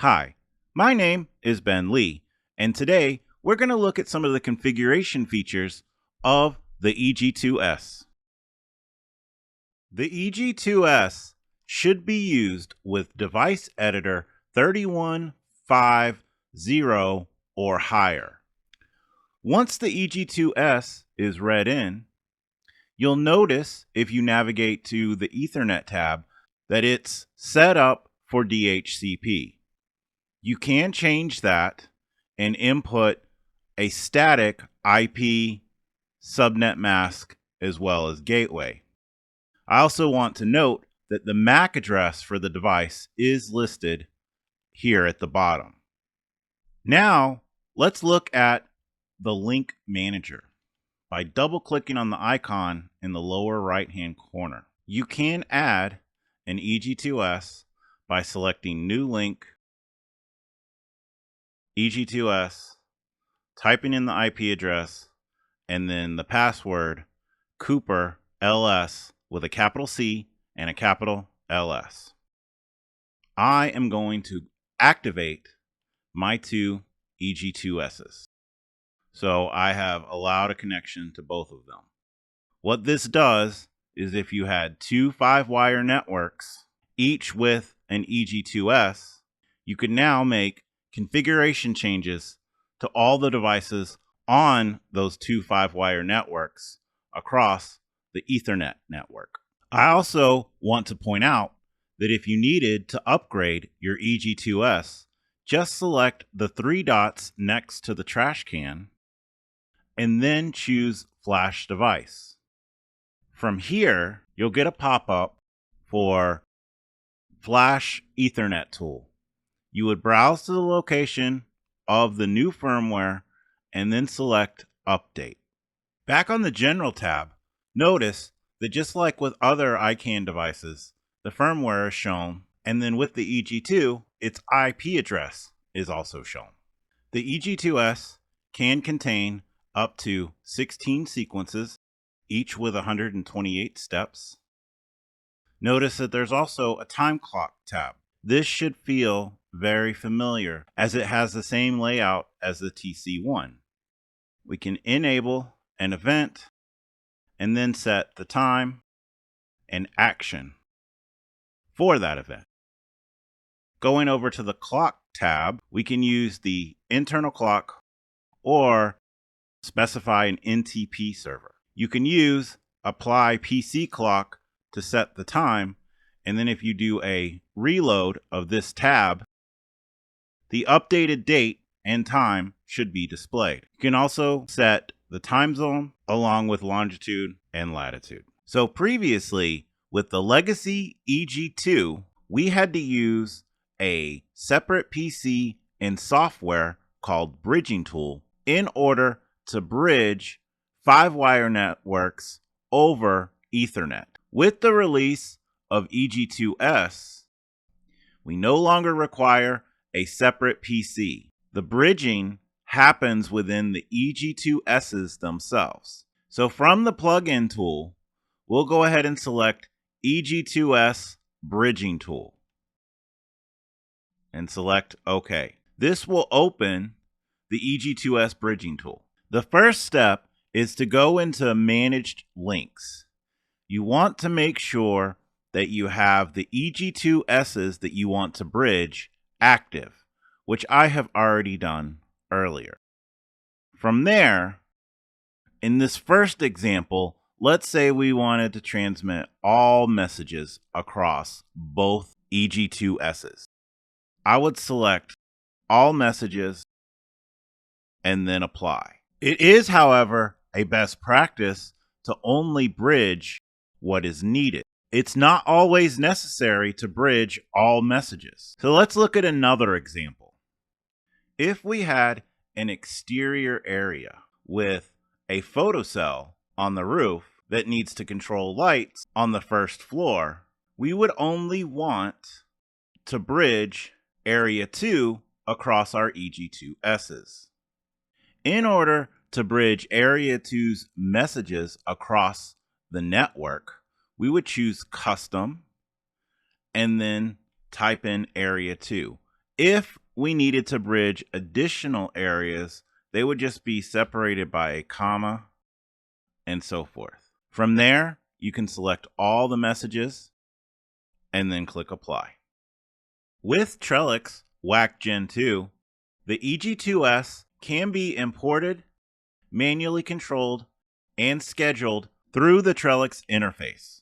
Hi, my name is Ben Lee, and today we're going to look at some of the configuration features of the EG2-S. The EG2-S should be used with Device Editor 3150 or higher. Once the EG2-S is read in, you'll notice if you navigate to the Ethernet tab that it's set up for DHCP. You can change that and input a static IP subnet mask as well as gateway. I also want to note that the MAC address for the device is listed here at the bottom. Now, let's look at the link manager by double-clicking on the icon in the lower right-hand corner. You can add an EG2-S by selecting New Link, EG2-S, typing in the IP address, and then the password Cooper LS with a capital C and a capital LS. I am going to activate my two EG2Ss. So I have allowed a connection to both of them. What this does is if you had two 5-wire networks, each with an EG2S, you could now make configuration changes to all the devices on those two 5-wire networks across the Ethernet network. I also want to point out that if you needed to upgrade your EG2S, just select the 3 dots next to the trash can and then choose Flash Device. From here, you'll get a pop-up for Flash Ethernet Tool. You would browse to the location of the new firmware and then select Update. Back on the General tab, notice that just like with other ICANN devices, the firmware is shown, and then with the EG2, its IP address is also shown. The EG2S can contain up to 16 sequences, each with 128 steps. Notice that there's also a time clock tab. This should feel very familiar as it has the same layout as the TC1. We can enable an event and then set the time and action for that event. Going over to the clock tab, we can use the internal clock or specify an NTP server. You can use apply PC clock to set the time, and then if you do a reload of this tab, the updated date and time should be displayed. You can also set the time zone along with longitude and latitude. So previously, with the legacy EG2, we had to use a separate PC and software called Bridging Tool in order to bridge 5-wire networks over Ethernet. With the release of EG2S, we no longer require a separate PC. The bridging happens within the EG2Ss themselves. So from the plugin tool, we'll go ahead and select EG2S Bridging Tool and select OK. This will open the EG2S Bridging Tool. The first step is to go into Managed Links. You want to make sure that you have the EG2Ss that you want to bridge active, which I have already done earlier. From there, in this first example, let's say we wanted to transmit all messages across both EG2Ss. I would select all messages and then apply. It is, however, a best practice to only bridge what is needed. It's not always necessary to bridge all messages. So let's look at another example. If we had an exterior area with a photocell on the roof that needs to control lights on the first floor, we would only want to bridge area 2 across our EG2Ss. In order to bridge area 2's messages across the network, we would choose Custom and then type in area 2. If we needed to bridge additional areas, they would just be separated by a comma and so forth. From there, you can select all the messages and then click Apply. With Trellix WAC Gen 2, the EG2-S can be imported, manually controlled, and scheduled through the Trellix interface.